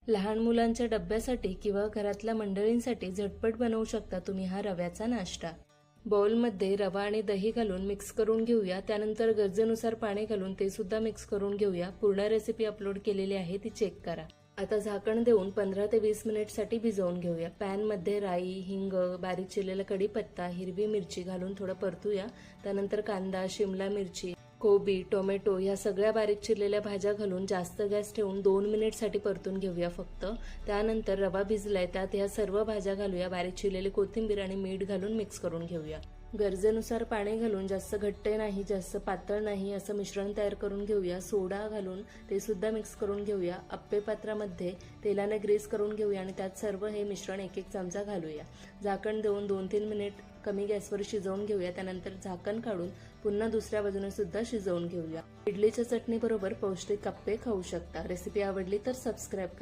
लहान मुलांच्या डब्यासाठी किंवा घरातल्या मंडळींसाठी झटपट बनवू शकता तुम्ही हा रव्याचा नाश्ता। बाउलमध्ये रवा आणि दही घालून मिक्स करून घेऊया। त्यानंतर गरजेनुसार पाणी घालून ते सुद्धा मिक्स करून घेऊया। पूर्ण रेसिपी अपलोड केलेली आहे, ती चेक करा। आता झाकण देऊन 15 ते 20 मिनिटसाठी भिजवून घेऊया। पॅनमध्ये राई, हिंग, बारीक चिरलेला कढीपत्ता, हिरवी मिरची घालून थोडं परतूया। त्यानंतर कांदा, शिमला मिरची, कोबी, टोमॅटो या सगळ्या बारीक चिरलेल्या भाज्या घालून जास्त गॅस ठेवून 2 मिनिटसाठी परतून घेऊया फक्त। त्यानंतर रवा भिजलाय त्यात ह्या सर्व भाज्या घालूया। बारीक चिरलेली कोथिंबीर आणि मीठ घालून मिक्स करून घेऊया। गरजेनुसार पाणी घालून जास्त घट्ट नाही जास्त पातळ नाही असं मिश्रण तयार करून घेऊया। सोडा घालून ते सुद्धा मिक्स करून घेऊया। अप्पे पात्रामध्ये तेलाने ग्रीस करून घेऊया आणि त्यात सर्व हे मिश्रण एक एक चमचा घालूया। झाकण देऊन 2-3 मिनिट कमी गॅसवर शिजवून घेऊया। त्यानंतर झाकण काढून पुन्हा दुसऱ्या बाजूने सुद्धा शिजवून घेऊया। इडलीच्या चटणी बरोबर पौष्टिक अप्पे खाऊ शकता। रेसिपी आवडली तर सबस्क्राइब करा।